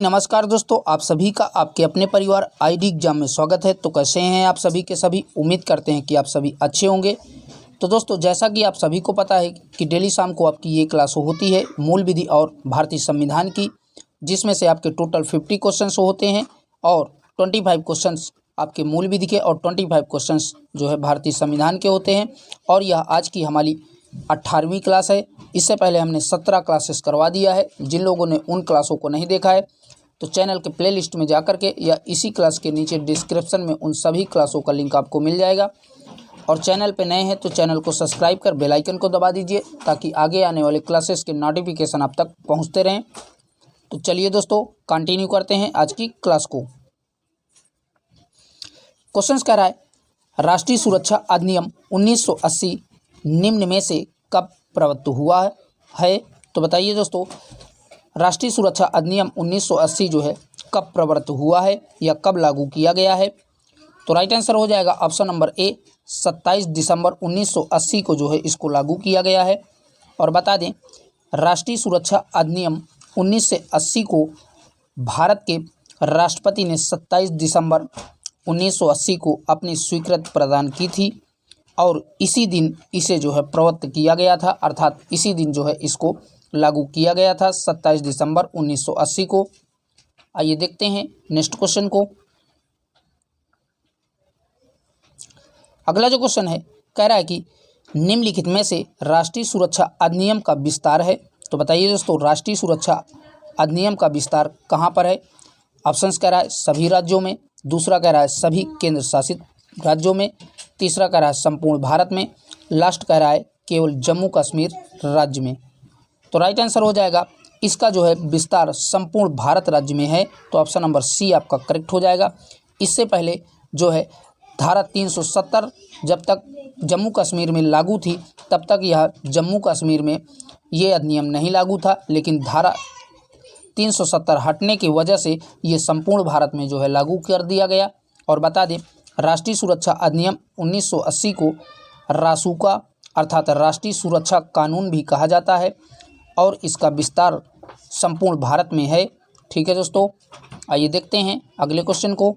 नमस्कार दोस्तों, आप सभी का आपके अपने परिवार आईडी एग्जाम में स्वागत है। तो कैसे हैं आप सभी के सभी। उम्मीद करते हैं कि आप सभी अच्छे होंगे। तो दोस्तों, जैसा कि आप सभी को पता है कि डेली शाम को आपकी ये क्लास होती है मूल विधि और भारतीय संविधान की, जिसमें से आपके टोटल 50 क्वेश्चंस होते हैं और 25 क्वेश्चंस आपके मूल विधि के और 25 क्वेश्चंस जो है भारतीय संविधान के होते हैं। और यह आज की हमारी 18वीं क्लास है। इससे पहले हमने 17 क्लासेस करवा दिया है। जिन लोगों ने उन क्लासों को नहीं देखा है तो चैनल के प्लेलिस्ट में जाकर के या इसी क्लास के नीचे डिस्क्रिप्शन में उन सभी क्लासों का लिंक आपको मिल जाएगा। और चैनल पे नए हैं तो चैनल को सब्सक्राइब कर बेल आइकन को दबा दीजिए ताकि आगे आने वाले क्लासेस के नोटिफिकेशन आप तक पहुंचते रहें। तो चलिए दोस्तों, कंटिन्यू करते हैं आज की क्लास को। क्वेश्चन कह रहा है, राष्ट्रीय सुरक्षा अधिनियम 1980 निम्न में से कब प्रवृत्त हुआ है। तो बताइए दोस्तों, राष्ट्रीय सुरक्षा अधिनियम 1980 जो है कब प्रवृत्त हुआ है या कब लागू किया गया है। तो राइट आंसर हो जाएगा ऑप्शन नंबर ए, 27 दिसंबर 1980 को जो है इसको लागू किया गया है। और बता दें, राष्ट्रीय सुरक्षा अधिनियम 1980 को भारत के राष्ट्रपति ने 27 दिसंबर 1980 को अपनी स्वीकृति प्रदान की थी और इसी दिन इसे जो है प्रवृत्त किया गया था, अर्थात इसी दिन जो है इसको लागू किया गया था 27 दिसंबर 1980 को। आइए देखते हैं नेक्स्ट क्वेश्चन को। अगला जो क्वेश्चन है कह रहा है कि निम्नलिखित में से राष्ट्रीय सुरक्षा अधिनियम का विस्तार है। तो बताइए दोस्तों, राष्ट्रीय सुरक्षा अधिनियम का विस्तार कहाँ पर है। ऑप्शंस कह रहा है सभी राज्यों में, दूसरा कह रहा है सभी केंद्र शासित राज्यों में, तीसरा कह रहा है संपूर्ण भारत में, लास्ट कह रहा है केवल जम्मू कश्मीर राज्य में। तो राइट आंसर हो जाएगा इसका जो है विस्तार संपूर्ण भारत राज्य में है। तो ऑप्शन नंबर सी आपका करेक्ट हो जाएगा। इससे पहले जो है धारा 370 जब तक जम्मू कश्मीर में लागू थी तब तक यह जम्मू कश्मीर में ये अधिनियम नहीं लागू था, लेकिन धारा 370 हटने की वजह से ये संपूर्ण भारत में जो है लागू कर दिया गया। और बता दें, राष्ट्रीय सुरक्षा अधिनियम 1980 को रासुका अर्थात राष्ट्रीय सुरक्षा कानून भी कहा जाता है और इसका विस्तार संपूर्ण भारत में है। ठीक है दोस्तों, आइए देखते हैं अगले क्वेश्चन को।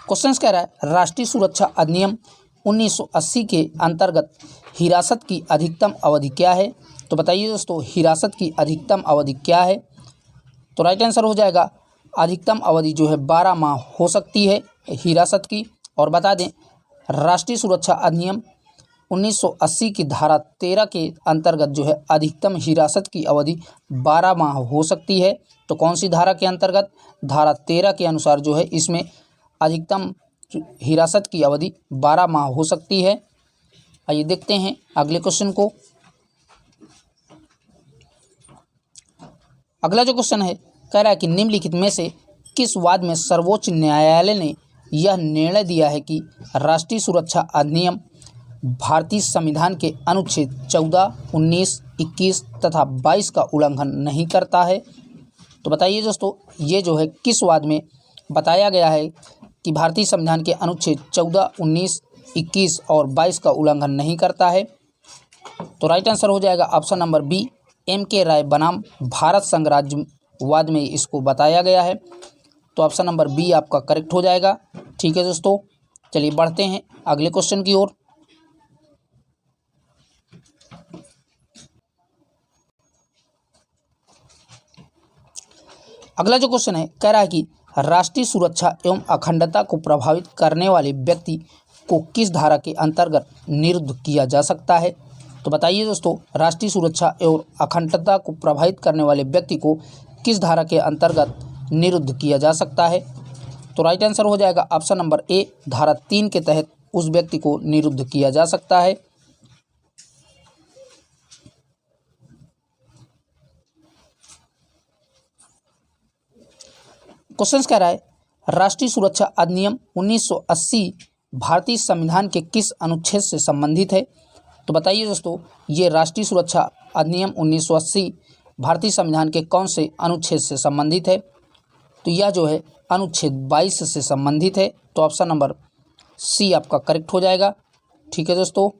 क्वेश्चन कह रहा है, राष्ट्रीय सुरक्षा अधिनियम 1980 के अंतर्गत हिरासत की अधिकतम अवधि क्या है। तो बताइए दोस्तों, हिरासत की अधिकतम अवधि क्या है। तो राइट आंसर हो जाएगा अधिकतम अवधि जो है 12 माह हो सकती है हिरासत की। और बता दें, राष्ट्रीय सुरक्षा अधिनियम 1980 की धारा 13 के अंतर्गत जो है अधिकतम हिरासत की अवधि 12 माह हो सकती है। तो कौन सी धारा के अंतर्गत, धारा 13 के अनुसार जो है इसमें अधिकतम हिरासत की अवधि 12 माह हो सकती है। आइए देखते हैं अगले क्वेश्चन को। अगला जो क्वेश्चन है कह रहा है कि निम्नलिखित में से किस वाद में सर्वोच्च न्यायालय ने यह निर्णय दिया है कि राष्ट्रीय सुरक्षा अधिनियम भारतीय संविधान के अनुच्छेद 14, 19, 21 तथा 22 का उल्लंघन नहीं करता है। तो बताइए दोस्तों, ये जो है किस वाद में बताया गया है कि भारतीय संविधान के अनुच्छेद 14, 19, 21 और 22 का उल्लंघन नहीं करता है। तो राइट आंसर हो जाएगा ऑप्शन नंबर बी, M.K. राय बनाम भारत संघ राज्यवाद में इसको बताया गया है। तो ऑप्शन नंबर बी आपका करेक्ट हो जाएगा। ठीक है दोस्तों, चलिए बढ़ते हैं अगले क्वेश्चन की ओर। अगला जो क्वेश्चन है कह रहा है कि राष्ट्रीय सुरक्षा एवं अखंडता को प्रभावित करने वाले व्यक्ति को किस धारा के अंतर्गत निरुद्ध किया जा सकता है। तो बताइए दोस्तों, राष्ट्रीय सुरक्षा एवं अखंडता को प्रभावित करने वाले व्यक्ति को किस धारा के अंतर्गत निरुद्ध किया जा सकता है। तो राइट आंसर हो जाएगा ऑप्शन नंबर ए, धारा 3 के तहत उस व्यक्ति को निरुद्ध किया जा सकता है। क्वेश्चन कह रहा है, राष्ट्रीय सुरक्षा अधिनियम 1980 भारतीय संविधान के किस अनुच्छेद से संबंधित है। तो बताइए दोस्तों, ये राष्ट्रीय सुरक्षा अधिनियम 1980 भारतीय संविधान के कौन से अनुच्छेद से संबंधित है। तो यह जो है अनुच्छेद 22 से संबंधित है। तो ऑप्शन नंबर सी आपका करेक्ट हो जाएगा। ठीक है दोस्तों,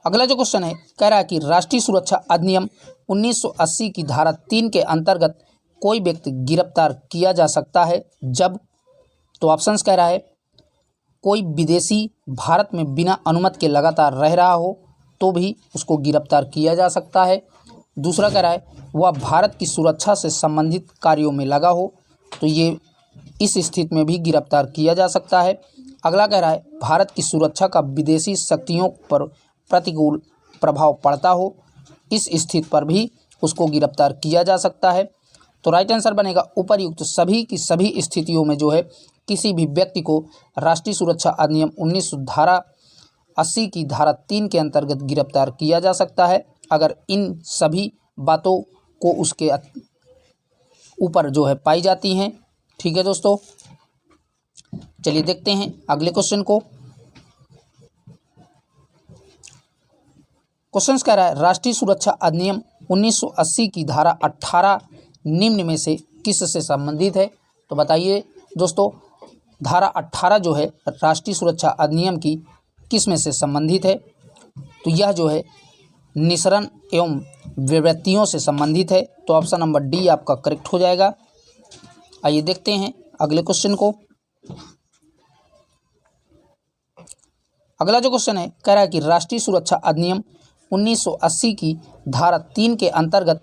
अगला जो क्वेश्चन है कह रहा है कि राष्ट्रीय सुरक्षा अधिनियम 1980 की धारा 3 के अंतर्गत कोई व्यक्ति गिरफ्तार किया जा सकता है जब, तो ऑप्शंस कह रहा है कोई विदेशी भारत में बिना अनुमति के लगातार रह रहा हो तो भी उसको गिरफ्तार किया जा सकता है। दूसरा कह रहा है वह भारत की सुरक्षा से संबंधित कार्यों में लगा हो तो ये इस स्थिति में भी गिरफ्तार किया जा सकता है। अगला कह रहा है भारत की सुरक्षा का विदेशी शक्तियों पर प्रतिकूल प्रभाव पड़ता हो, इस स्थिति पर भी उसको गिरफ्तार किया जा सकता है। तो राइट आंसर बनेगा उपर्युक्त सभी की सभी स्थितियों में जो है किसी भी व्यक्ति को राष्ट्रीय सुरक्षा अधिनियम 1980 की धारा 3 के अंतर्गत गिरफ्तार किया जा सकता है अगर इन सभी बातों को उसके ऊपर जो है पाई जाती हैं। ठीक है दोस्तों, चलिए देखते हैं अगले क्वेश्चन को। क्वेश्चन कह रहा है राष्ट्रीय सुरक्षा अधिनियम 1980 की धारा 18 निम्न में से किस से संबंधित है। तो बताइए दोस्तों, धारा 18 जो है राष्ट्रीय सुरक्षा अधिनियम की किस में से संबंधित है। तो यह जो है निःसरण एवं विवृत्तियों से संबंधित है। तो ऑप्शन नंबर डी आपका करेक्ट हो जाएगा। आइए देखते हैं अगले क्वेश्चन को। अगला जो क्वेश्चन है कह रहा है कि राष्ट्रीय सुरक्षा अधिनियम 1980 की धारा 3 के अंतर्गत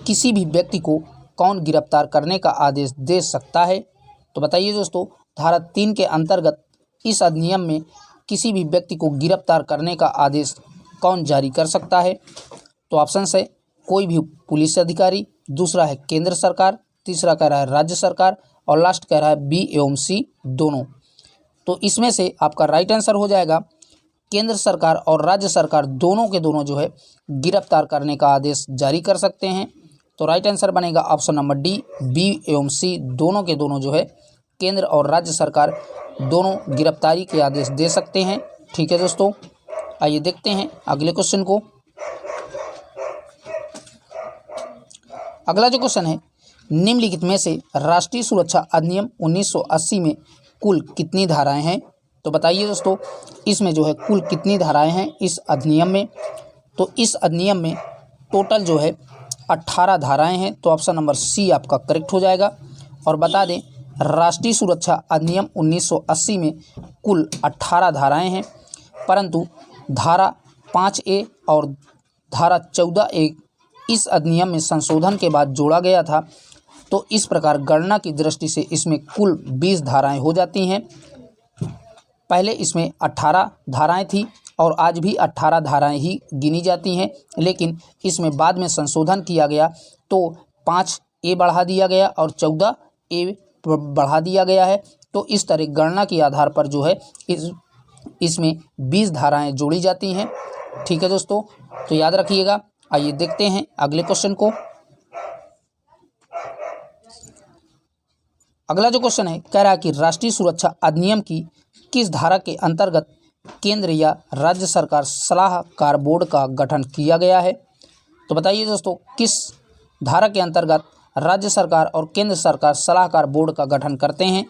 किसी भी व्यक्ति को कौन गिरफ्तार करने का आदेश दे सकता है। तो बताइए दोस्तों, धारा 3 के अंतर्गत इस अधिनियम में किसी भी व्यक्ति को गिरफ्तार करने का आदेश कौन जारी कर सकता है। तो ऑप्शन है कोई भी पुलिस अधिकारी, दूसरा है केंद्र सरकार, तीसरा कह रहा है राज्य सरकार और लास्ट कह रहा है बी एवं सी दोनों। तो इसमें से आपका राइट आंसर हो जाएगा केंद्र सरकार और राज्य सरकार दोनों के दोनों जो है गिरफ्तार करने का आदेश जारी कर सकते हैं। तो राइट आंसर बनेगा ऑप्शन नंबर डी, बी एवं सी दोनों के दोनों जो है केंद्र और राज्य सरकार दोनों गिरफ्तारी के आदेश दे सकते हैं। ठीक है दोस्तों, आइए देखते हैं अगले क्वेश्चन को। अगला जो क्वेश्चन है निम्नलिखित में से राष्ट्रीय सुरक्षा अधिनियम 1980 में कुल कितनी धाराएं हैं। तो बताइए दोस्तों, इसमें जो है कुल कितनी धाराएं हैं इस अधिनियम में। तो इस अधिनियम में टोटल जो है 18 धाराएं हैं। तो ऑप्शन नंबर सी आपका करेक्ट हो जाएगा। और बता दें राष्ट्रीय सुरक्षा अधिनियम 1980 में कुल 18 धाराएं हैं, परंतु धारा 5A और धारा 14A इस अधिनियम में संशोधन के बाद जोड़ा गया था। तो इस प्रकार गणना की दृष्टि से इसमें कुल 20 धाराएं हो जाती हैं। पहले इसमें 18 धाराएं थी और आज भी 18 धाराएं ही गिनी जाती हैं, लेकिन इसमें बाद में संशोधन किया गया तो 5A बढ़ा दिया गया और 14A बढ़ा दिया गया है। तो इस तरह गणना के आधार पर जो है इसमें 20 धाराएं जोड़ी जाती हैं। ठीक है दोस्तों, तो याद रखिएगा। आइए देखते हैं अगले क्वेश्चन को। अगला जो क्वेश्चन है कह रहा है कि राष्ट्रीय सुरक्षा अधिनियम की किस धारा के अंतर्गत केंद्र या राज्य सरकार सलाहकार बोर्ड का गठन किया गया है। तो बताइए दोस्तों, किस धारा के अंतर्गत राज्य सरकार और केंद्र सरकार सलाहकार बोर्ड का गठन करते हैं।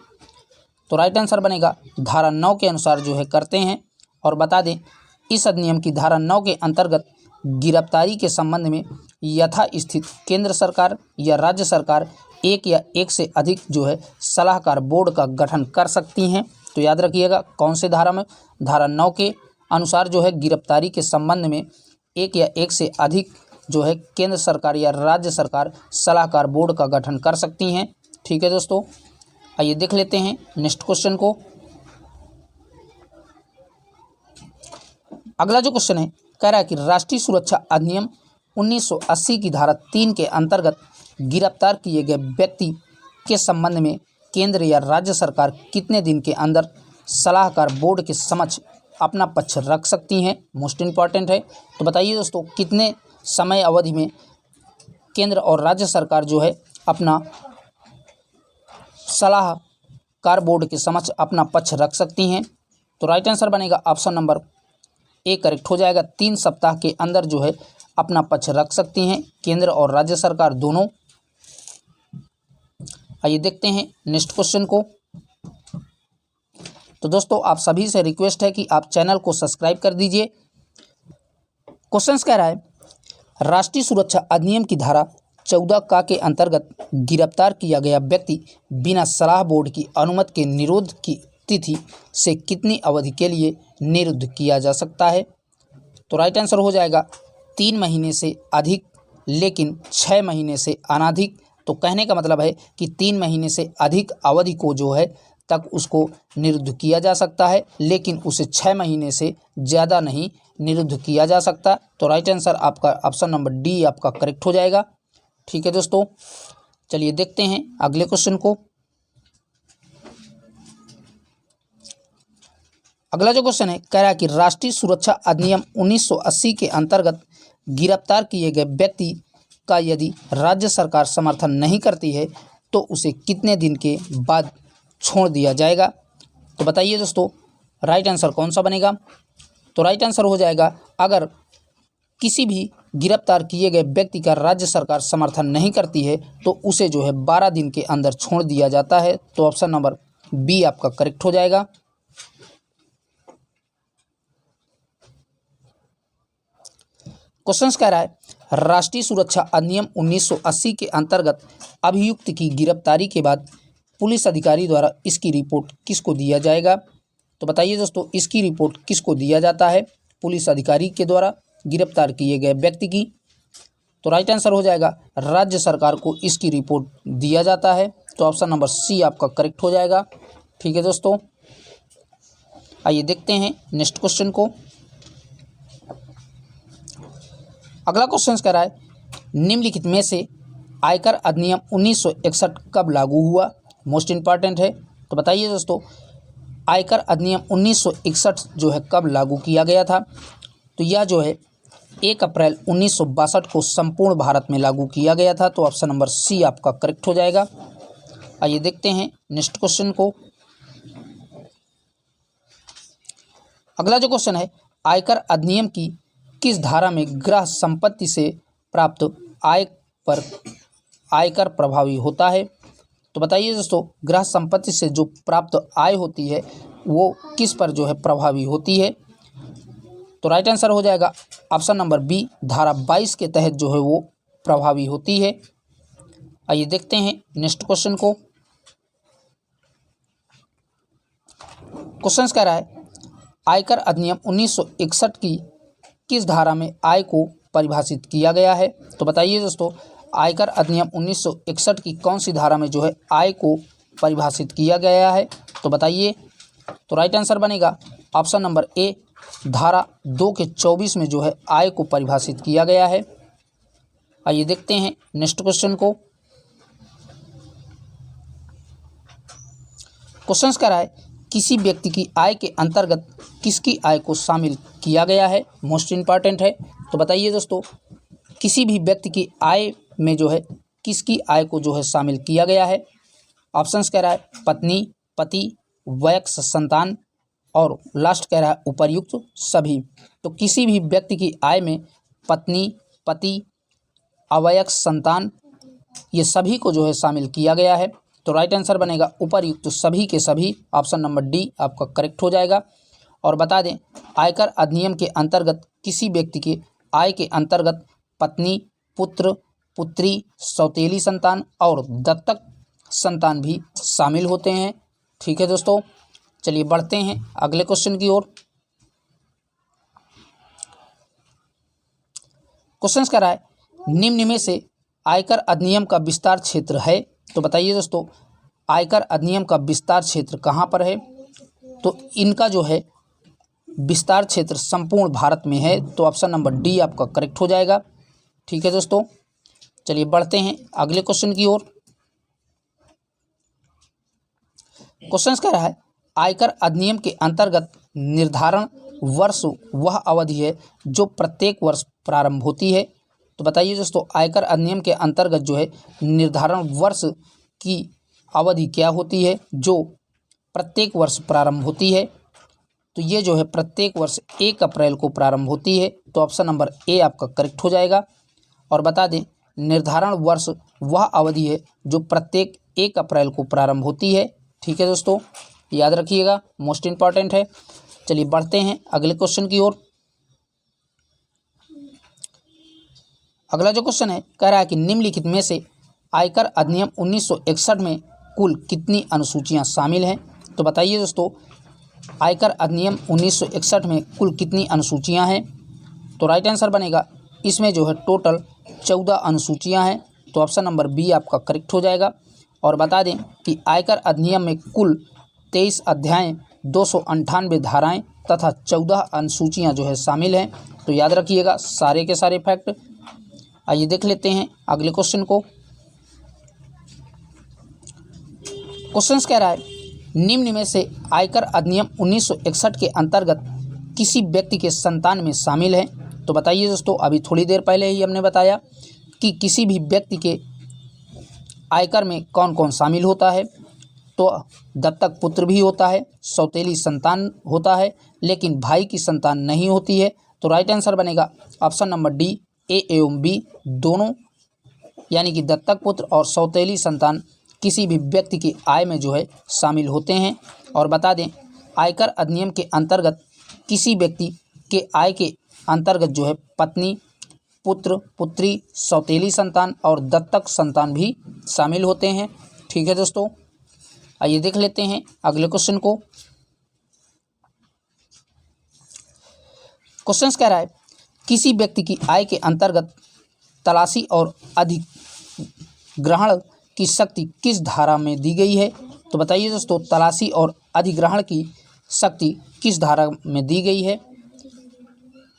तो राइट आंसर बनेगा धारा 9 के अनुसार जो है करते हैं। और बता दें इस अधिनियम की धारा 9 के अंतर्गत गिरफ्तारी के संबंध में यथास्थित केंद्र सरकार या राज्य सरकार एक या एक से अधिक जो है सलाहकार बोर्ड का गठन कर सकती हैं। तो याद रखिएगा कौन से धारा में, धारा 9 के अनुसार जो है गिरफ्तारी के संबंध में एक या एक से अधिक जो है केंद्र सरकार या राज्य सरकार सलाहकार बोर्ड का गठन कर सकती हैं। ठीक है दोस्तों, आइए देख लेते हैं नेक्स्ट क्वेश्चन को। अगला जो क्वेश्चन है कह रहा है कि राष्ट्रीय सुरक्षा अधिनियम 1980 की धारा 3 के अंतर्गत गिरफ्तार किए गए व्यक्ति के संबंध में केंद्र या राज्य सरकार कितने दिन के अंदर सलाहकार बोर्ड के समक्ष अपना पक्ष रख सकती हैं। मोस्ट इम्पॉर्टेंट है। तो बताइए दोस्तों, कितने समय अवधि में केंद्र और राज्य सरकार जो है अपना सलाहकार बोर्ड के समक्ष अपना पक्ष रख सकती हैं। तो राइट आंसर बनेगा ऑप्शन नंबर ए करेक्ट हो जाएगा। 3 सप्ताह के अंदर जो है अपना पक्ष रख सकती हैं केंद्र और राज्य सरकार दोनों। आइए देखते हैं नेक्स्ट क्वेश्चन को। तो दोस्तों, आप सभी से रिक्वेस्ट है कि आप चैनल को सब्सक्राइब कर दीजिए क्वेश्चंस कह रहा है राष्ट्रीय सुरक्षा अधिनियम की धारा 14 का के अंतर्गत गिरफ्तार किया गया व्यक्ति बिना सलाह बोर्ड की अनुमति के निरोध की तिथि से कितनी अवधि के लिए निरुद्ध किया जा सकता है। तो राइट आंसर हो जाएगा 3 महीने से अधिक, लेकिन 6 महीने से अनधिक। तो कहने का मतलब है कि 3 महीने से अधिक अवधि को जो है तक उसको निरुद्ध किया जा सकता है, लेकिन उसे 6 महीने से ज़्यादा नहीं निरुद्ध किया जा सकता। तो राइट आंसर आपका ऑप्शन नंबर डी आपका करेक्ट हो जाएगा। ठीक है दोस्तों, चलिए देखते हैं अगले क्वेश्चन को। अगला जो क्वेश्चन है कह रहा है कि राष्ट्रीय सुरक्षा अधिनियम 1980 के अंतर्गत गिरफ्तार किए गए व्यक्ति का यदि राज्य सरकार समर्थन नहीं करती है तो उसे कितने दिन के बाद छोड़ दिया जाएगा। तो बताइए दोस्तों राइट आंसर कौन सा बनेगा। तो राइट आंसर हो जाएगा अगर किसी भी गिरफ्तार किए गए व्यक्ति का राज्य सरकार समर्थन नहीं करती है तो उसे जो है 12 दिन के अंदर छोड़ दिया जाता है। तो ऑप्शन नंबर बी आपका करेक्ट हो जाएगा। क्वेश्चन कह रहा है राष्ट्रीय सुरक्षा अधिनियम 1980 के अंतर्गत अभियुक्त की गिरफ्तारी के बाद पुलिस अधिकारी द्वारा इसकी रिपोर्ट किसको दिया जाएगा। तो बताइए दोस्तों इसकी रिपोर्ट किसको दिया जाता है पुलिस अधिकारी के द्वारा गिरफ्तार किए गए व्यक्ति की। तो राइट आंसर हो जाएगा राज्य सरकार को इसकी रिपोर्ट दिया जाता है। तो ऑप्शन नंबर सी आपका करेक्ट हो जाएगा। ठीक है दोस्तों, आइए देखते हैं नेक्स्ट क्वेश्चन को। अगला क्वेश्चन कह रहा है निम्नलिखित में से आयकर अधिनियम 1961 कब लागू हुआ। मोस्ट इंपॉर्टेंट है। तो बताइए दोस्तों आयकर अधिनियम 1961 जो है कब लागू किया गया था। तो यह जो है 1 अप्रैल 1962 को संपूर्ण भारत में लागू किया गया था। तो ऑप्शन नंबर सी आपका करेक्ट हो जाएगा। आइए देखते हैं नेक्स्ट क्वेश्चन को। अगला जो क्वेश्चन है आयकर अधिनियम की किस धारा में ग्रह संपत्ति से प्राप्त आय पर आयकर प्रभावी होता है। तो बताइए दोस्तों ग्रह संपत्ति से जो प्राप्त आय होती है वो किस पर जो है प्रभावी होती है। तो राइट आंसर हो जाएगा ऑप्शन नंबर बी धारा 22 के तहत जो है वो प्रभावी होती है। आइए देखते हैं नेक्स्ट क्वेश्चन को। क्वेश्चन कह रहा है आयकर अधिनियम 1961 की किस धारा में आय को परिभाषित किया गया है। तो बताइए दोस्तों आयकर अधिनियम 1961 की कौन सी धारा में जो है आय को परिभाषित किया गया है। तो बताइए। तो राइट आंसर बनेगा ऑप्शन नंबर ए धारा 2 के 24 में जो है आय को परिभाषित किया गया है। आइए देखते हैं नेक्स्ट क्वेश्चन को। क्वेश्चन कह रहा है किसी व्यक्ति की आय के अंतर्गत किसकी आय को शामिल किया गया है। मोस्ट इंपॉर्टेंट है। तो बताइए दोस्तों किसी भी व्यक्ति की आय में जो है किसकी आय को जो है शामिल किया गया है। ऑप्शंस कह रहा है पत्नी, पति, वयस्क संतान और लास्ट कह रहा है उपर्युक्त सभी। तो किसी भी व्यक्ति की आय में पत्नी, पति, अवयस्क संतान ये सभी को जो है शामिल किया गया है। तो राइट आंसर बनेगा उपर्युक्त सभी के सभी। ऑप्शन नंबर डी आपका करेक्ट हो जाएगा। और बता दें आयकर अधिनियम के अंतर्गत किसी व्यक्ति के आय के अंतर्गत पत्नी, पुत्र, पुत्री, सौतेली संतान और दत्तक संतान भी शामिल होते हैं। ठीक है दोस्तों, चलिए बढ़ते हैं अगले क्वेश्चन की ओर। क्वेश्चन कह रहा है निम्न में से आयकर अधिनियम का विस्तार क्षेत्र है। तो बताइए दोस्तों आयकर अधिनियम का विस्तार क्षेत्र कहाँ पर है। तो इनका जो है विस्तार क्षेत्र संपूर्ण भारत में है। तो ऑप्शन नंबर डी आपका करेक्ट हो जाएगा। ठीक है दोस्तों, चलिए बढ़ते हैं अगले क्वेश्चन की ओर। क्वेश्चन कह रहा है आयकर अधिनियम के अंतर्गत निर्धारण वर्ष वह अवधि है जो प्रत्येक वर्ष प्रारंभ होती है। तो बताइए दोस्तों आयकर अधिनियम के अंतर्गत जो है निर्धारण वर्ष की अवधि क्या होती है जो प्रत्येक वर्ष प्रारंभ होती है। तो ये जो है प्रत्येक वर्ष 1 अप्रैल को प्रारंभ होती है। तो ऑप्शन नंबर ए आपका करेक्ट हो जाएगा। और बता दें निर्धारण वर्ष वह अवधि है जो प्रत्येक 1 अप्रैल को प्रारंभ होती है। ठीक है दोस्तों, याद रखिएगा, मोस्ट इंपॉर्टेंट है। चलिए बढ़ते हैं अगले क्वेश्चन की ओर। अगला जो क्वेश्चन है कह रहा है कि निम्नलिखित में से आयकर अधिनियम 1961 में कुल कितनी अनुसूचियां शामिल हैं। तो बताइए दोस्तों, आयकर अधिनियम 1961 में कुल कितनी अनुसूचियां हैं। तो राइट आंसर बनेगा इसमें जो है टोटल 14 अनुसूचियां हैं। तो ऑप्शन नंबर बी आपका करेक्ट हो जाएगा। और बता दें कि आयकर अधिनियम में कुल 23 अध्याय, 298 धाराएं तथा 14 अनुसूचियां जो है शामिल हैं। तो याद रखिएगा सारे के सारे फैक्ट। आइए देख लेते हैं अगले क्वेश्चन को। क्वेश्चन कह रहा है निम्न में से आयकर अधिनियम 1961 के अंतर्गत किसी व्यक्ति के संतान में शामिल है। तो बताइए दोस्तों, अभी थोड़ी देर पहले ही हमने बताया कि किसी भी व्यक्ति के आयकर में कौन कौन शामिल होता है। तो दत्तक पुत्र भी होता है, सौतेली संतान होता है, लेकिन भाई की संतान नहीं होती है। तो राइट आंसर बनेगा ऑप्शन नंबर डी, ए एवं बी दोनों, यानी कि दत्तक पुत्र और सौतेली संतान किसी भी व्यक्ति की आय में जो है शामिल होते हैं। और बता दें आयकर अधिनियम के अंतर्गत किसी व्यक्ति के आय के अंतर्गत जो है पत्नी, पुत्र, पुत्री, सौतेली संतान और दत्तक संतान भी शामिल होते हैं। ठीक है दोस्तों, आइए देख लेते हैं अगले क्वेश्चन को। क्वेश्चन कह रहा है किसी व्यक्ति की आय के अंतर्गत तलाशी और अधिग्रहण की शक्ति किस धारा में दी गई है। तो बताइए दोस्तों, तलाशी और अधिग्रहण की शक्ति किस धारा में दी गई है।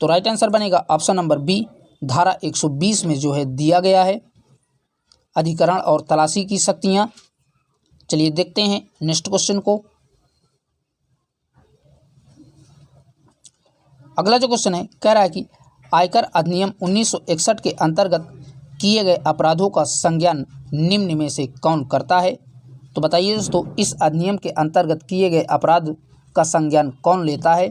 तो राइट आंसर बनेगा ऑप्शन नंबर बी, धारा 120 में जो है दिया गया है अधिकरण और तलाशी की शक्तियां। चलिए देखते हैं नेक्स्ट क्वेश्चन को। अगला जो क्वेश्चन है कह रहा है कि आयकर अधिनियम 1961 के अंतर्गत किए गए अपराधों का संज्ञान निम्न में से कौन करता है। तो बताइए दोस्तों, इस अधिनियम के अंतर्गत किए गए अपराध का संज्ञान कौन लेता है।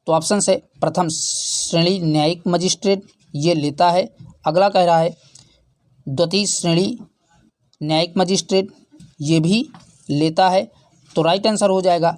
तो ऑप्शन से प्रथम श्रेणी न्यायिक मजिस्ट्रेट ये लेता है। अगला कह रहा है द्वितीय श्रेणी न्यायिक मजिस्ट्रेट ये भी लेता है। तो राइट आंसर हो जाएगा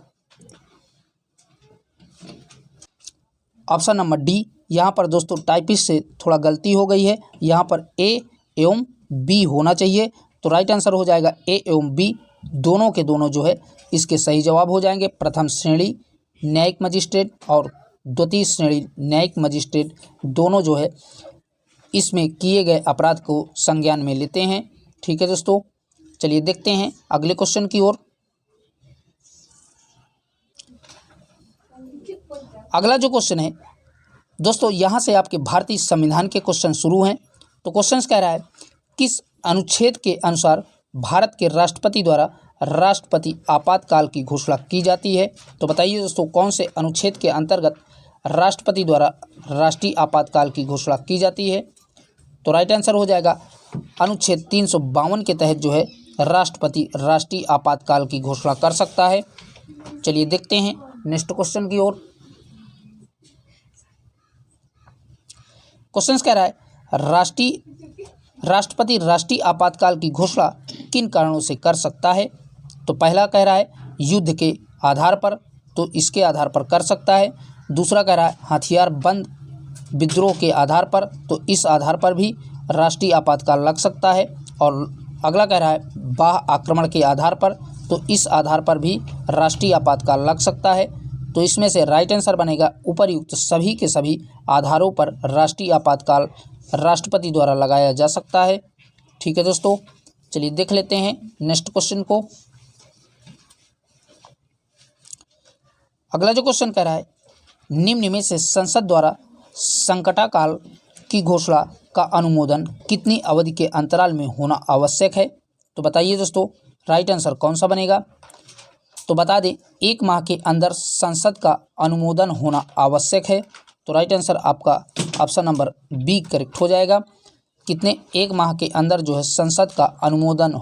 ऑप्शन नंबर डी। यहाँ पर दोस्तों टाइपिस्ट से थोड़ा गलती हो गई है, यहाँ पर ए एवं बी होना चाहिए। तो राइट आंसर हो जाएगा ए एवं बी दोनों के दोनों जो है इसके सही जवाब हो जाएंगे। प्रथम श्रेणी न्यायिक मजिस्ट्रेट और द्वितीय श्रेणी न्यायिक मजिस्ट्रेट दोनों जो है इसमें किए गए अपराध को संज्ञान में लेते हैं। ठीक है दोस्तों, चलिए देखते हैं अगले क्वेश्चन की ओर। अगला जो क्वेश्चन है दोस्तों, यहाँ से आपके भारतीय संविधान के क्वेश्चन शुरू हैं। तो क्वेश्चन कह रहा है किस अनुच्छेद के अनुसार भारत के राष्ट्रपति द्वारा राष्ट्रपति आपातकाल की घोषणा की जाती है। तो बताइए दोस्तों, कौन से अनुच्छेद के अंतर्गत राष्ट्रपति द्वारा राष्ट्रीय आपातकाल की घोषणा की जाती है। तो राइट आंसर हो जाएगा अनुच्छेद 352 के तहत जो है राष्ट्रपति राष्ट्रीय आपातकाल की घोषणा कर सकता है। चलिए देखते हैं नेक्स्ट क्वेश्चन की ओर। क्वेश्चन कह रहा है राष्ट्रपति राष्ट्रीय आपातकाल की घोषणा किन कारणों से कर सकता है। तो पहला कह रहा है युद्ध के आधार पर, तो इसके आधार पर कर सकता है। दूसरा कह रहा है हथियार बंद विद्रोह के आधार पर, तो इस आधार पर भी राष्ट्रीय आपातकाल लग सकता है। और अगला कह रहा है बाह्य आक्रमण के आधार पर, तो इस आधार पर भी राष्ट्रीय आपातकाल लग सकता है। तो इसमें से राइट आंसर बनेगा उपर्युक्त सभी के सभी आधारों पर राष्ट्रीय आपातकाल राष्ट्रपति द्वारा लगाया जा सकता है। ठीक है दोस्तों, चलिए देख लेते हैं नेक्स्ट क्वेश्चन को। अगला जो क्वेश्चन कह रहा है निम्न में से संसद द्वारा संकटकाल की घोषणा का अनुमोदन कितनी अवधि के अंतराल में होना आवश्यक है। तो बताइए दोस्तों, राइट आंसर कौन सा बनेगा। तो बता दें 1 माह के अंदर संसद का अनुमोदन होना आवश्यक है। तो राइट आंसर आपका ऑप्शन नंबर बी करेक्ट हो जाएगा। कितने 1 माह के अंदर जो है संसद का अनुमोदन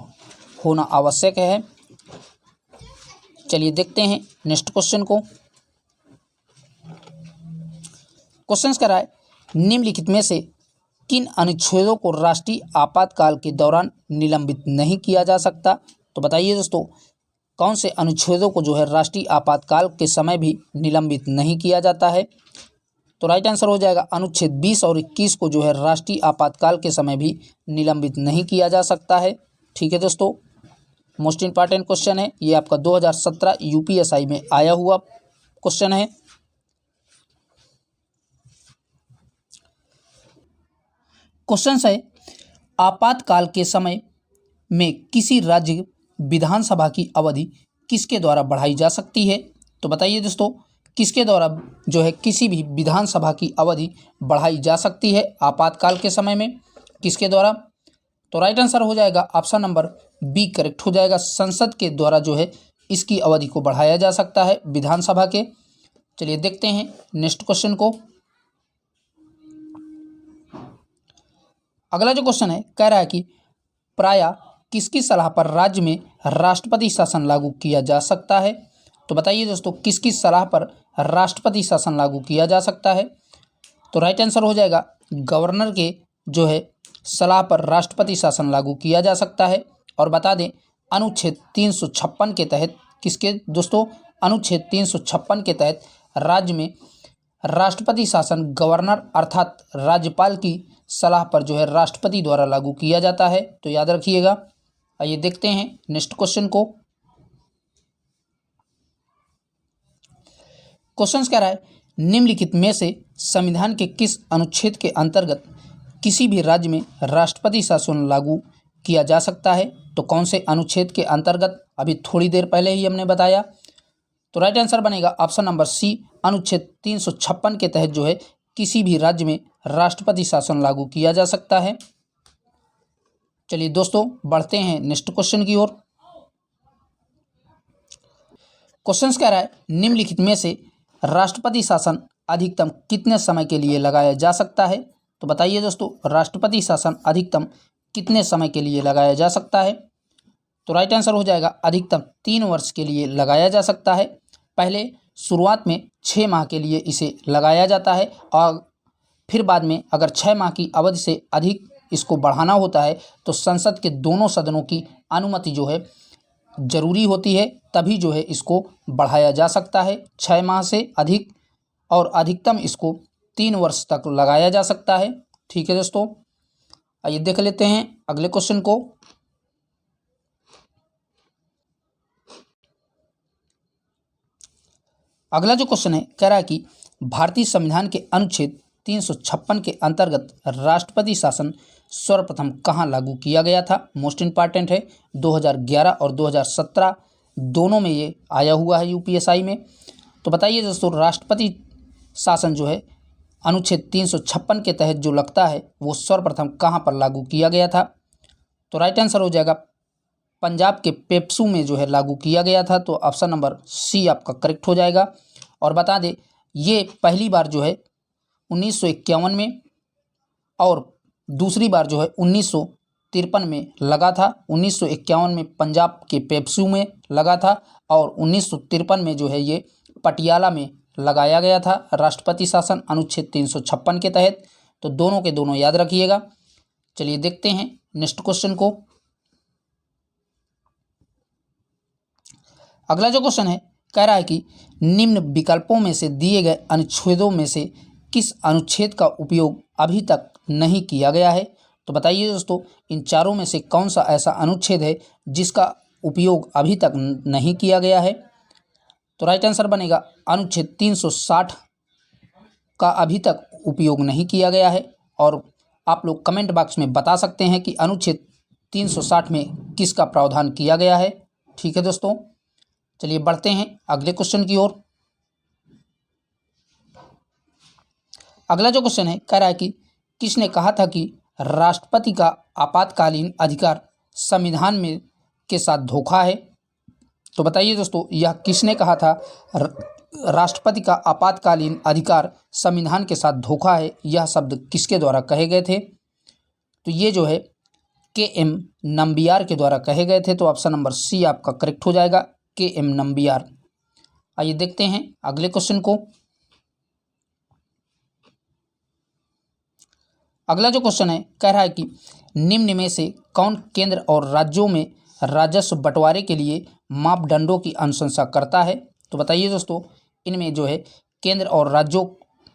होना आवश्यक है। चलिए देखते हैं नेक्स्ट क्वेश्चन को। क्वेश्चन कह रहा है निम्नलिखित में से किन अनुच्छेदों को राष्ट्रीय आपातकाल के दौरान निलंबित नहीं किया जा सकता। तो बताइए दोस्तों, कौन से अनुच्छेदों को जो है राष्ट्रीय आपातकाल के समय भी निलंबित नहीं किया जाता है। तो राइट आंसर हो जाएगा अनुच्छेद 20 और 21 को जो है राष्ट्रीय आपातकाल के समय भी निलंबित नहीं किया जा सकता है। ठीक है दोस्तों, मोस्ट इंपॉर्टेंट क्वेश्चन है ये, आपका 2017 यूपीएसआई में आया हुआ क्वेश्चन है। क्वेश्चन है, आपातकाल के समय में किसी राज्य विधानसभा की अवधि किसके द्वारा बढ़ाई जा सकती है? तो बताइए दोस्तों, किसके द्वारा जो है किसी भी विधानसभा की अवधि बढ़ाई जा सकती है आपातकाल के समय में, किसके द्वारा? तो राइट आंसर हो जाएगा ऑप्शन नंबर बी करेक्ट हो जाएगा, संसद के द्वारा जो है इसकी अवधि को बढ़ाया जा सकता है विधानसभा के। चलिए देखते हैं नेक्स्ट क्वेश्चन को। अगला जो क्वेश्चन है कह रहा है कि प्रायः किसकी सलाह पर राज्य में राष्ट्रपति शासन लागू किया जा सकता है? तो बताइए दोस्तों, किसकी सलाह पर राष्ट्रपति शासन लागू किया जा सकता है? तो राइट आंसर हो जाएगा गवर्नर के जो है सलाह पर राष्ट्रपति शासन लागू किया जा सकता है। और बता दें अनुच्छेद 356 के तहत, किसके दोस्तों? अनुच्छेद 356 के तहत राज्य में राष्ट्रपति शासन गवर्नर अर्थात राज्यपाल की सलाह पर जो है राष्ट्रपति द्वारा लागू किया जाता है, तो याद रखिएगा। आइए देखते हैं नेक्स्ट क्वेश्चन को। क्वेश्चन कह रहा है, निम्नलिखित में से संविधान के किस अनुच्छेद के अंतर्गत किसी भी राज्य में राष्ट्रपति शासन लागू किया जा सकता है? तो कौन से अनुच्छेद के अंतर्गत? अभी थोड़ी देर पहले ही हमने बताया। तो राइट आंसर बनेगा ऑप्शन नंबर सी, अनुच्छेद 356 के तहत जो है किसी भी राज्य में राष्ट्रपति शासन लागू किया जा सकता है। चलिए दोस्तों बढ़ते हैं नेक्स्ट क्वेश्चन की ओर। क्वेश्चन कह रहा है, निम्नलिखित में से राष्ट्रपति शासन अधिकतम कितने समय के लिए लगाया जा सकता है? तो बताइए दोस्तों, राष्ट्रपति शासन अधिकतम कितने समय के लिए लगाया जा सकता है? तो राइट आंसर हो जाएगा अधिकतम 3 वर्ष के लिए लगाया जा सकता है। पहले शुरुआत में 6 माह के लिए इसे लगाया जाता है और फिर बाद में अगर 6 माह की अवधि से अधिक इसको बढ़ाना होता है तो संसद के दोनों सदनों की अनुमति जो है जरूरी होती है, तभी जो है इसको बढ़ाया जा सकता है 6 माह से अधिक, और अधिकतम इसको 3 वर्ष तक लगाया जा सकता है। ठीक है दोस्तों, आइए देख लेते हैं अगले क्वेश्चन को। अगला जो क्वेश्चन है कह रहा है कि भारतीय संविधान के अनुच्छेद 356 के अंतर्गत राष्ट्रपति शासन सर्वप्रथम कहाँ लागू किया गया था? मोस्ट इंपॉर्टेंट है, 2011 और 2017 दोनों में ये आया हुआ है यूपीएसआई में। तो बताइए दोस्तों, राष्ट्रपति शासन जो है अनुच्छेद 356 के तहत जो लगता है वो सर्वप्रथम कहाँ पर लागू किया गया था? तो राइट आंसर हो जाएगा पंजाब के पेप्सू में जो है लागू किया गया था, तो ऑप्शन नंबर सी आपका करेक्ट हो जाएगा। और बता दें ये पहली बार जो है 1951 में और दूसरी बार जो है 1953 में लगा था। 1951 में पंजाब के पेप्सू में लगा था और 1953 में जो है ये पटियाला में लगाया गया था राष्ट्रपति शासन अनुच्छेद 356 के तहत। तो दोनों के दोनों याद रखिएगा। चलिए देखते हैं नेक्स्ट क्वेश्चन को। अगला जो क्वेश्चन है कह रहा है कि निम्न विकल्पों में से दिए गए अनुच्छेदों में से किस अनुच्छेद का उपयोग अभी तक नहीं किया गया है? तो बताइए दोस्तों, इन चारों में से कौन सा ऐसा अनुच्छेद है जिसका उपयोग अभी तक नहीं किया गया है? तो राइट आंसर बनेगा अनुच्छेद 360 का अभी तक उपयोग नहीं किया गया है। और आप लोग कमेंट बॉक्स में बता सकते हैं कि अनुच्छेद 360 में किसका प्रावधान किया गया है। ठीक है दोस्तों, चलिए बढ़ते हैं अगले क्वेश्चन की ओर। अगला जो क्वेश्चन है कह रहा है कि किसने कहा था कि राष्ट्रपति का आपातकालीन अधिकार संविधान में के साथ धोखा है? तो बताइए दोस्तों, यह किसने कहा था राष्ट्रपति का आपातकालीन अधिकार संविधान के साथ धोखा है? यह शब्द किसके द्वारा कहे गए थे? तो ये जो है के.एम. नंबियार के द्वारा कहे गए थे। तो ऑप्शन नंबर सी आपका करेक्ट हो जाएगा, के.एम. नंबियार। आइए देखते हैं अगले क्वेश्चन को। अगला जो क्वेश्चन है कह रहा है कि निम्न में से कौन केंद्र और राज्यों में राजस्व बंटवारे के लिए मापदंडों की अनुशंसा करता है? तो बताइए दोस्तों, इनमें जो है केंद्र और राज्यों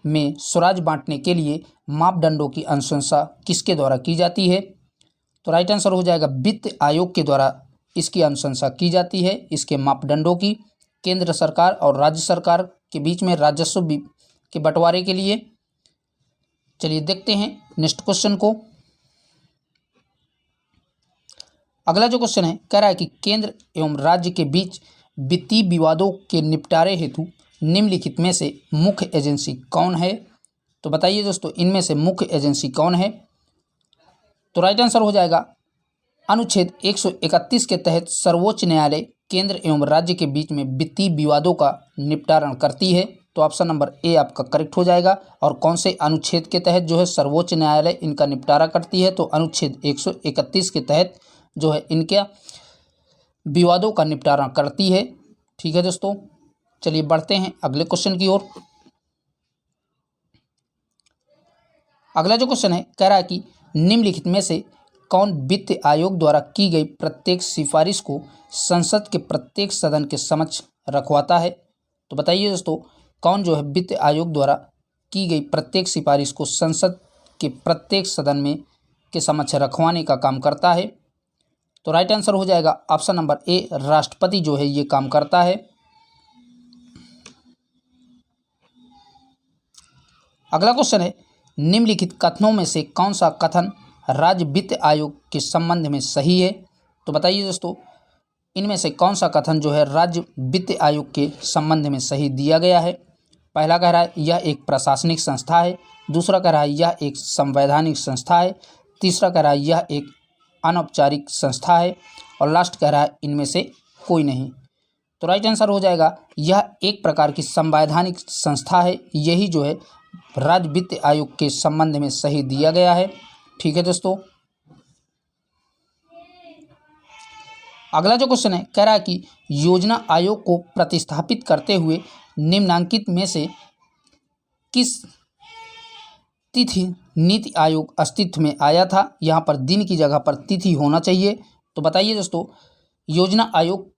में स्वराज बांटने के लिए मापदंडों की अनुशंसा किसके द्वारा की जाती है? तो राइट आंसर हो जाएगा वित्त आयोग के द्वारा इसकी अनुशंसा की जाती है। इसके मापदंडों की केंद्र सरकार और राज्य सरकार के बीच में राजस्व के बंटवारे के लिए। चलिए देखते हैं नेक्स्ट क्वेश्चन को। अगला जो क्वेश्चन है कह रहा है कि केंद्र एवं राज्य के बीच वित्तीय विवादों के निपटारे हेतु निम्नलिखित में से मुख्य एजेंसी कौन है? तो बताइए दोस्तों इनमें से मुख्य एजेंसी कौन है? तो राइट आंसर हो जाएगा अनुच्छेद 131 के तहत सर्वोच्च न्यायालय केंद्र एवं राज्य के बीच में वित्तीय विवादों का निपटारण करती है। तो ऑप्शन नंबर ए आपका करेक्ट हो जाएगा। और कौन से अनुच्छेद के तहत जो है सर्वोच्च न्यायालय इनका निपटारा करती है? तो अनुच्छेद 131 के तहत जो है इनके विवादों का निपटारा करती है। ठीक है दोस्तों, चलिए बढ़ते हैं अगले क्वेश्चन की ओर। अगला जो क्वेश्चन है कह रहा है कि निम्नलिखित में से कौन वित्त आयोग द्वारा की गई प्रत्येक सिफारिश को संसद के प्रत्येक सदन के समक्ष रखवाता है? तो बताइए दोस्तों कौन जो है वित्त आयोग द्वारा की गई प्रत्येक सिफारिश को संसद के प्रत्येक सदन में के समक्ष रखवाने का काम करता है? तो राइट आंसर हो जाएगा ऑप्शन नंबर ए, राष्ट्रपति जो है ये काम करता है। अगला क्वेश्चन है निम्नलिखित कथनों में से कौन सा कथन राज्य वित्त आयोग के संबंध में सही है? तो बताइए दोस्तों इनमें से कौन सा कथन जो है राज्य वित्त आयोग के संबंध में सही दिया गया है? पहला कह रहा है यह एक प्रशासनिक संस्था है। दूसरा कह रहा है यह एक संवैधानिक संस्था है। तीसरा कह रहा है यह एक अनौपचारिक संस्था है। और लास्ट कह रहा है इनमें से कोई नहीं। तो राइट आंसर हो जाएगा यह एक प्रकार की संवैधानिक संस्था है। यही जो है राज्य वित्त आयोग के संबंध में सही दिया गया है। ठीक है दोस्तों, अगला जो क्वेश्चन है कह रहा है कि योजना आयोग को प्रतिस्थापित करते हुए निम्नांकित में से किस तिथि नीति आयोग अस्तित्व में आया था? यहाँ पर दिन की जगह पर तिथि होना चाहिए। तो बताइए दोस्तों योजना आयोग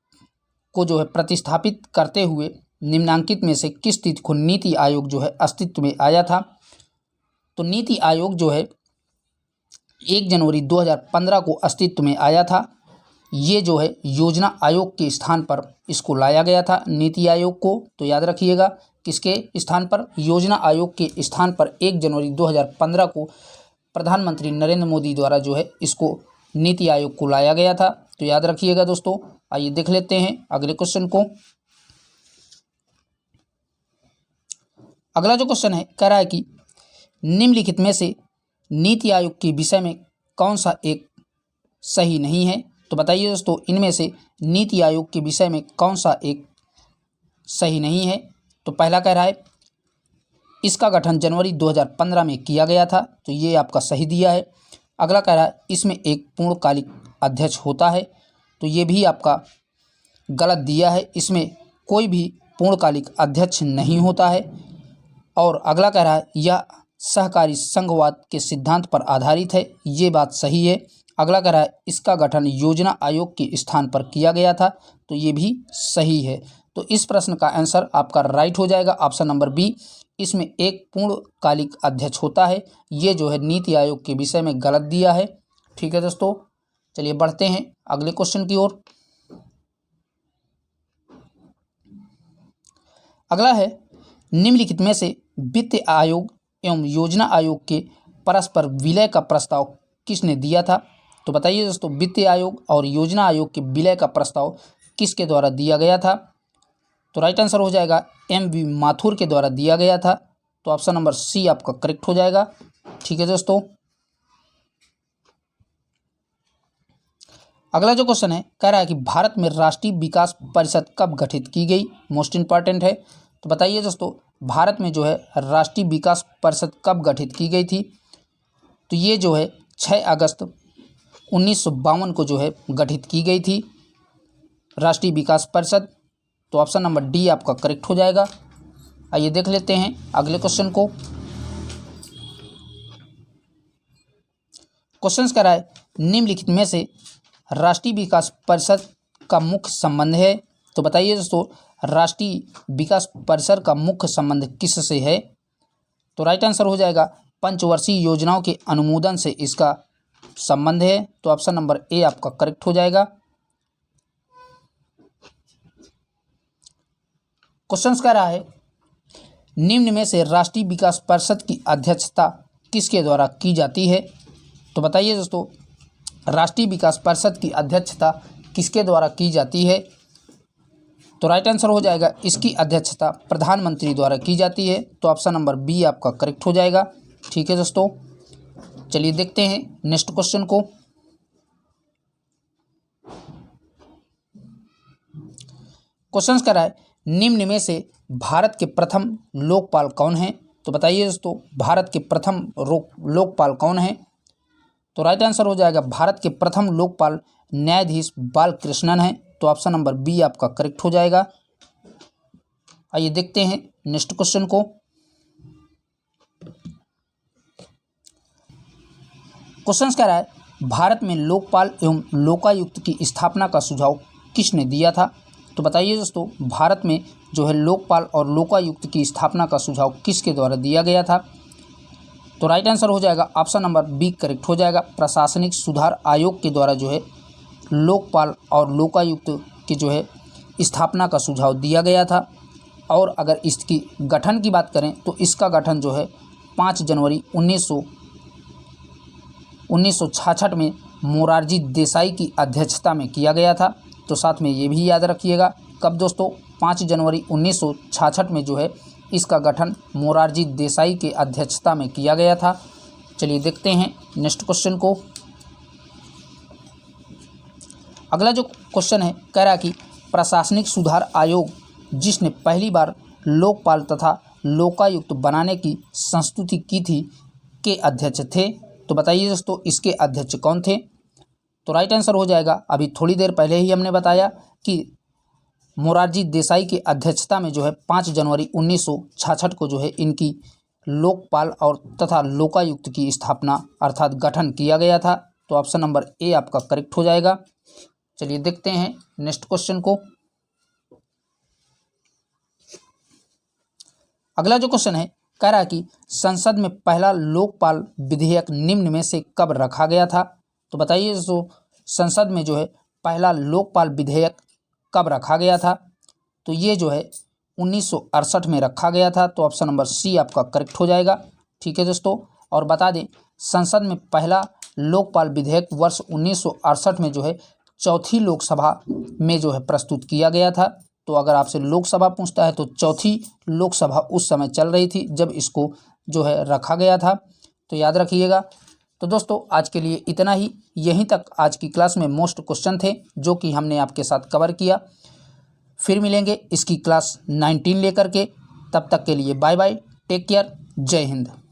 को जो है प्रतिस्थापित करते हुए निम्नांकित में से किस तिथि को नीति आयोग जो है अस्तित्व में आया था? तो नीति आयोग जो है 1 जनवरी 2015 को अस्तित्व में आया था। ये जो है योजना आयोग के स्थान पर इसको लाया गया था नीति आयोग को। तो याद रखिएगा किसके स्थान पर? योजना आयोग के स्थान पर 1 जनवरी 2015 को प्रधानमंत्री नरेंद्र मोदी द्वारा जो है इसको नीति आयोग को लाया गया था। तो याद रखिएगा दोस्तों। आइए देख लेते हैं अगले क्वेश्चन को। अगला जो क्वेश्चन है कह रहा है कि निम्नलिखित में से नीति आयोग के विषय में कौन सा एक सही नहीं है? तो बताइए दोस्तों इनमें से नीति आयोग के विषय में कौन सा एक सही नहीं है? तो पहला कह रहा है इसका गठन जनवरी 2015 में किया गया था। तो ये आपका सही दिया है। अगला कह रहा है इसमें एक पूर्णकालिक अध्यक्ष होता है। तो ये भी आपका गलत दिया है। इसमें कोई भी पूर्णकालिक अध्यक्ष नहीं होता है। और अगला कह रहा है यह सहकारी संघवाद के सिद्धांत पर आधारित है। ये बात सही है। अगला कह रहा है इसका गठन योजना आयोग के स्थान पर किया गया था। तो ये भी सही है। तो इस प्रश्न का आंसर आपका राइट हो जाएगा ऑप्शन नंबर बी, इसमें एक पूर्णकालिक अध्यक्ष होता है। ये जो है नीति आयोग के विषय में गलत दिया है। ठीक है दोस्तों, चलिए बढ़ते हैं अगले क्वेश्चन की ओर। अगला है निम्नलिखित में से वित्त आयोग एवं योजना आयोग के परस्पर विलय का प्रस्ताव किसने दिया था? तो बताइए दोस्तों वित्त आयोग और योजना आयोग के विलय का प्रस्ताव किसके द्वारा दिया गया था? तो राइट आंसर हो जाएगा M.V. माथुर के द्वारा दिया गया था। तो ऑप्शन नंबर सी आपका करेक्ट हो जाएगा। ठीक है दोस्तों, अगला जो क्वेश्चन है कह रहा है कि भारत में राष्ट्रीय विकास परिषद कब गठित की गई? मोस्ट इंपॉर्टेंट है। तो बताइए दोस्तों भारत में जो है राष्ट्रीय विकास परिषद कब गठित की गई थी? तो ये जो है 6 अगस्त 1952 को जो है गठित की गई थी राष्ट्रीय विकास परिषद। तो ऑप्शन नंबर डी आपका करेक्ट हो जाएगा। आइए देख लेते हैं अगले क्वेश्चन को। क्वेश्चन कह रहा है निम्नलिखित में से राष्ट्रीय विकास परिषद का मुख्य संबंध है। तो बताइए दोस्तों राष्ट्रीय विकास परिषद का मुख्य संबंध किससे है? तो राइट आंसर हो जाएगा पंचवर्षीय योजनाओं के अनुमोदन से इसका संबंध है। तो ऑप्शन नंबर ए आपका करेक्ट हो जाएगा। क्वेश्चन कह रहा है निम्न में से राष्ट्रीय विकास परिषद की अध्यक्षता किसके द्वारा की जाती है? तो बताइए दोस्तों, राष्ट्रीय विकास परिषद की अध्यक्षता किसके द्वारा की जाती है? तो राइट आंसर हो जाएगा इसकी अध्यक्षता प्रधानमंत्री द्वारा की जाती है। तो ऑप्शन नंबर बी आपका करेक्ट हो जाएगा। ठीक है दोस्तों, चलिए देखते हैं नेक्स्ट क्वेश्चन को। क्वेश्चन कह रहा है निम्न में से भारत के प्रथम लोकपाल कौन हैं? तो बताइए दोस्तों, भारत के प्रथम लोकपाल कौन हैं? तो राइट आंसर हो जाएगा भारत के प्रथम लोकपाल न्यायाधीश बालकृष्णन हैं। तो ऑप्शन नंबर बी आपका करेक्ट हो जाएगा। आइए देखते हैं नेक्स्ट क्वेश्चन को। क्वेश्चन कह रहा है भारत में लोकपाल एवं लोकायुक्त की स्थापना का सुझाव किसने दिया था? तो बताइए दोस्तों, भारत में जो है लोकपाल और लोकायुक्त की स्थापना का सुझाव किसके द्वारा दिया गया था? तो राइट आंसर हो जाएगा ऑप्शन नंबर बी करेक्ट हो जाएगा। प्रशासनिक सुधार आयोग के द्वारा जो है लोकपाल और लोकायुक्त की जो है स्थापना का सुझाव दिया गया था। और अगर इसकी गठन की बात करें तो इसका गठन जो है 5 जनवरी 1966 में मोरारजी देसाई की अध्यक्षता में किया गया था। तो साथ में ये भी याद रखिएगा, कब दोस्तों? 5 जनवरी 1966 में जो है इसका गठन मोरारजी देसाई के अध्यक्षता में किया गया था। चलिए देखते हैं नेक्स्ट क्वेश्चन को। अगला जो क्वेश्चन है कह रहा है कि प्रशासनिक सुधार आयोग जिसने पहली बार लोकपाल तथा लोकायुक्त बनाने की संस्तुति की थी के अध्यक्ष थे? तो बताइए दोस्तों, इसके अध्यक्ष कौन थे? तो राइट आंसर हो जाएगा, अभी थोड़ी देर पहले ही हमने बताया कि मोरारजी देसाई की अध्यक्षता में जो है 5 जनवरी 1966 को जो है इनकी लोकपाल और तथा लोकायुक्त की स्थापना अर्थात गठन किया गया था। तो ऑप्शन नंबर ए आपका करेक्ट हो जाएगा। चलिए देखते हैं नेक्स्ट क्वेश्चन को। अगला जो क्वेश्चन है कह रहा है कि संसद में पहला लोकपाल विधेयक निम्न में से कब रखा गया था? तो बताइए दोस्तों, संसद में जो है पहला लोकपाल विधेयक कब रखा गया था? तो ये जो है 1968 में रखा गया था। तो ऑप्शन नंबर सी आपका करेक्ट हो जाएगा। ठीक है दोस्तों, और बता दें संसद में पहला लोकपाल विधेयक वर्ष 1968 में जो है चौथी लोकसभा में जो है प्रस्तुत किया गया था। तो अगर आपसे लोकसभा पूछता है तो चौथी लोकसभा उस समय चल रही थी जब इसको जो है रखा गया था। तो याद रखिएगा। तो दोस्तों आज के लिए इतना ही, यहीं तक आज की क्लास में मोस्ट क्वेश्चन थे जो कि हमने आपके साथ कवर किया। फिर मिलेंगे इसकी क्लास 19 लेकर के, तब तक के लिए बाय बाय, टेक केयर, जय हिंद।